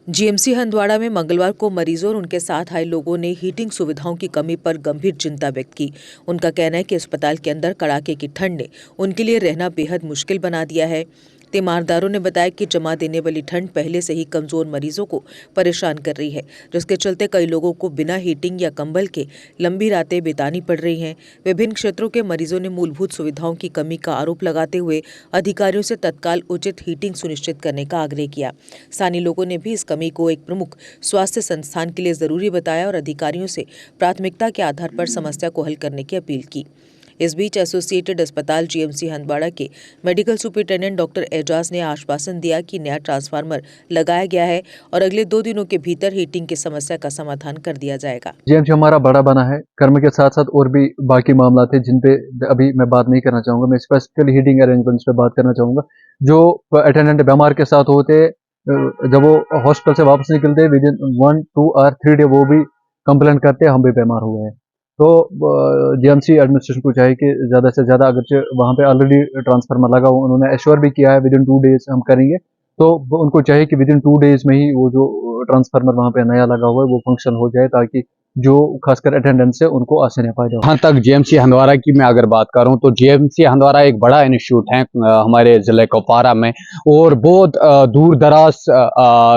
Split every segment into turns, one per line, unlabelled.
GMC Handwara में मंगलवार को मरीजों और उनके साथ आए लोगों ने हीटिंग सुविधाओं की कमी पर गंभीर चिंता व्यक्त की। उनका कहना है कि अस्पताल के अंदर कड़ाके की ठंड ने उनके लिए रहना बेहद मुश्किल बना दिया है। तीमारदारों ने बताया कि जमा देने वाली ठंड पहले से ही कमजोर मरीजों को परेशान कर रही है, जिसके चलते कई लोगों को बिना हीटिंग या कंबल के लंबी रातें बितानी पड़ रही हैं। विभिन्न क्षेत्रों के मरीजों ने मूलभूत सुविधाओं की कमी का आरोप लगाते हुए अधिकारियों से तत्काल उचित हीटिंग सुनिश्चित करने का आग्रह किया। स्थानीय लोगों ने भी इस कमी को एक प्रमुख स्वास्थ्य संस्थान के लिए जरूरी बताया और अधिकारियों से प्राथमिकता के आधार पर समस्या को हल करने की अपील की। इस बीच एसोसिएटेड अस्पताल जीएमसी हंदवाड़ा के मेडिकल सुपरिटेंडेंट डॉक्टर एजाज ने आश्वासन दिया कि नया ट्रांसफार्मर लगाया गया है और अगले 2 दिनों के भीतर हीटिंग की समस्या का समाधान कर दिया जाएगा।
जीएमसी हमारा बड़ा बना है, कर्म के साथ साथ और भी बाकी मामला थे जिन पे अभी मैं बात नहीं करना चाहूंगा। मैं स्पेसिफिकली हीटिंग अरेंजमेंट्स पे बात करना चाहूंगा। जो अटेंडेंट बीमार के साथ होते, जब वो हॉस्पिटल से वापस निकलते विद इन 1, 2 और 3 डे वो भी कंप्लेंट करते हम भी बीमार हुए हैं। तो जीएमसी एडमिनिस्ट्रेशन को चाहिए कि ज़्यादा से ज़्यादा, अगर वहाँ पे ऑलरेडी ट्रांसफार्मर लगा हुआ, उन्होंने एश्योर भी किया है विद इन 2 डेज हम करेंगे, तो उनको चाहिए कि विद इन 2 डेज में ही वो जो ट्रांसफार्मर वहाँ पे नया लगा हुआ है वो फंक्शन हो जाए, ताकि जो खासकर अटेंडेंस है उनको आसानी फायदा हो।
जहाँ तक जीएमसी हंदवाड़ा की मैं अगर बात करूँ तो जीएमसी हंदवाड़ा एक बड़ा इंस्टीट्यूट है हमारे जिले कुपवारा में, और बहुत दूर दराज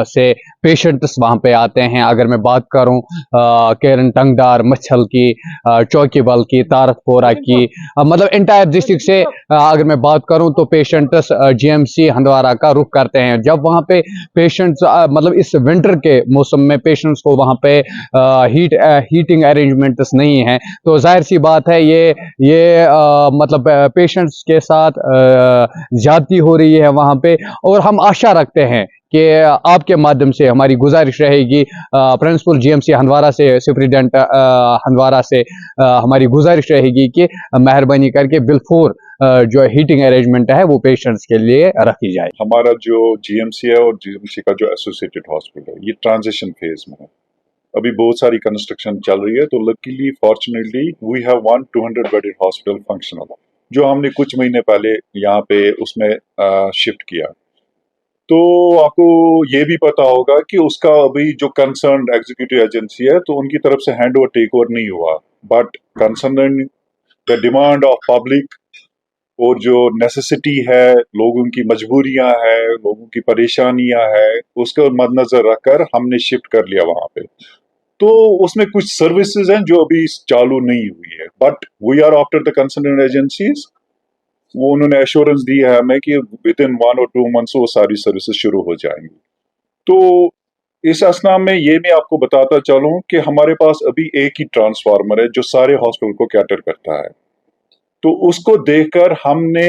से पेशेंट्स वहाँ पे आते हैं। अगर मैं बात करूँ केरन टंगदार, मच्छल की, चौकीबल की, तारकपोरा की, मतलब इंटायर डिस्ट्रिक्ट से अगर मैं बात करूँ तो पेशेंट्स जीएमसी हंदवाड़ा का रुख करते हैं। जब वहाँ पे पेशेंट्स मतलब इस विंटर के मौसम में पेशेंट्स को वहाँ पे हीटिंग अरेंजमेंट्स नहीं है, तो जाहिर सी बात है ये मतलब पेशेंट्स के साथ ज्यादती हो रही है वहाँ पे। और हम आशा रखते हैं कि आपके माध्यम से हमारी गुजारिश रहेगी प्रिंसिपल जीएमसी हंदवाड़ा से, सुपरिटेंडेंट हंदवाड़ा से हमारी गुजारिश रहेगी कि मेहरबानी करके बिलफोर जो हीटिंग अरेंजमेंट है वो पेशेंट्स के लिए रखी जाए।
हमारा जो जीएमसी है और जीएमसी का जो एसोसिएटेड हॉस्पिटल है, ये ट्रांजिशन फेज में है। अभी बहुत सारी कंस्ट्रक्शन चल रही है, तो luckily fortunately we have 200 bedded hospital functional, जो हमने कुछ महीने पहले यहाँ पे उसमें शिफ्ट किया। तो आपको ये भी पता होगा कि उसका अभी जो कंसर्न एग्जीक्यूटिव एजेंसी है, तो उनकी तरफ से हैंड ओवर टेक ओवर नहीं हुआ, but concern the demand of public और जो नेसेसिटी है, लोगों की मजबूरियां हैं, लोगों की परेशानियां हैं, उसको मद्देनजर रखकर हमने शिफ्ट कर लिया वहां पे। तो उसमें कुछ सर्विसेज हैं जो अभी चालू नहीं हुई है, but we are after the concern agencies. वो उन्होंने एश्योरेंस दी है हमें कि विद इन 1 और 2 मंथ्स वो सारी सर्विसेज शुरू हो जाएंगी। तो इस असना में ये मैं आपको बताता चलूं कि हमारे पास अभी एक ही ट्रांसफार्मर है जो सारे हॉस्पिटल को कैटर करता है। तो उसको देखकर हमने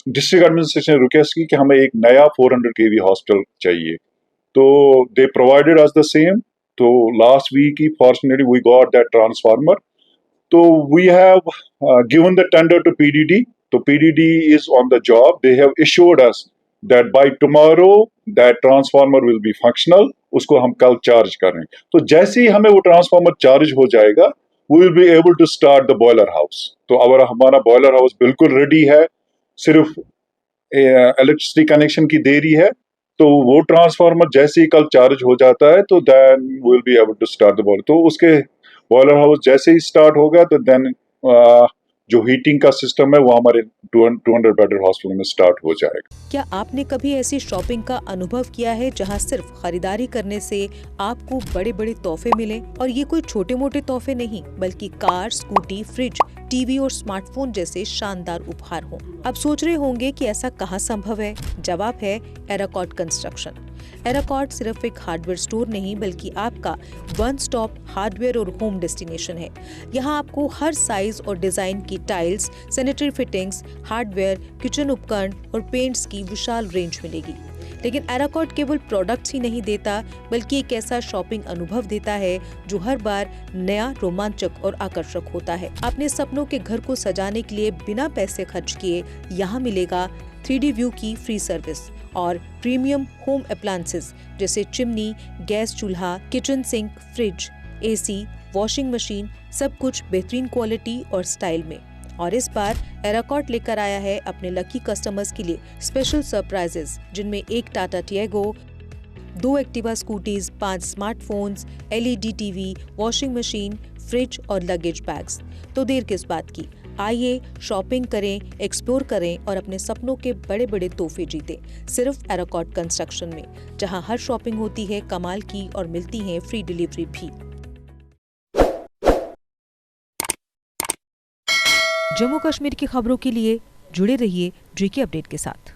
डिस्ट्रिक्ट एडमिनिस्ट्रेशन रिक्वेस्ट की कि हमें एक नया 400 केवी हॉस्पिटल चाहिए, तो they provided us the same. तो लास्ट वीक ही fortunately we got that transformer. तो we have given the tender to PDD. तो PDD is on the job. They have assured us that by tomorrow that transformer will be functional. उसको हम कल charge करें। तो जैसे ही हमें वो ट्रांसफार्मर चार्ज हो जाएगा, we will be able to start the boiler house. तो अगर हमारा बॉयलर हाउस बिल्कुल रेडी है, सिर्फ इलेक्ट्रिसिटी कनेक्शन की देरी है। तो वो ट्रांसफार्मर जैसे ही कल चार्ज हो जाता है, तो then we will be able to start the boiler. तो उसके बॉयलर हाउस जैसे ही स्टार्ट होगा, तो देन जो हीटिंग का सिस्टम है वो हमारे 200 बेडेड हॉस्पिटल में स्टार्ट हो जाएगा।
क्या आपने कभी ऐसी शॉपिंग का अनुभव किया है जहां सिर्फ खरीदारी करने से आपको बड़े बड़े तोहफे मिले? और ये कोई छोटे मोटे तोहफे नहीं, बल्कि कार, स्कूटी, फ्रिज, टीवी और स्मार्टफोन जैसे शानदार उपहार हों। अब सोच रहे होंगे कि ऐसा कहाँ संभव है? जवाब है एराकॉट कंस्ट्रक्शन। एराकॉट सिर्फ एक हार्डवेयर स्टोर नहीं, बल्कि आपका वन स्टॉप हार्डवेयर और होम डेस्टिनेशन है। यहाँ आपको हर साइज और डिजाइन की tiles, sanitary fittings, hardware, kitchen उपकरण और पेंट्स की विशाल रेंज मिलेगी। लेकिन एराकॉट केवल प्रोडक्ट्स ही नहीं देता, बल्कि एक ऐसा शॉपिंग अनुभव देता है जो हर बार नया, रोमांचक और आकर्षक होता है। अपने सपनों के घर को सजाने के लिए बिना पैसे खर्च किए यहाँ मिलेगा 3D व्यू की फ्री सर्विस और प्रीमियम होम अप्लायंसेस जैसे चिमनी, गैस चूल्हा, kitchen sink, fridge, AC, washing machine, सब कुछ बेहतरीन क्वालिटी और स्टाइल में। और इस बार एराकॉट लेकर आया है अपने लकी कस्टमर्स के लिए स्पेशल सरप्राइजेस, जिनमें एक Tata Tiago, 2 Activa scooties, 5 smartphones, LED TV, washing machine, fridge और लगेज बैग्स। तो देर किस बात की, आइए शॉपिंग करें, एक्सप्लोर करें और अपने सपनों के बड़े बड़े तोहफे जीतें, सिर्फ एराकॉट कंस्ट्रक्शन में, जहां हर शॉपिंग होती है कमाल की और मिलती है फ्री डिलीवरी भी। जम्मू कश्मीर की खबरों के लिए जुड़े रहिए JK अपडेट के साथ।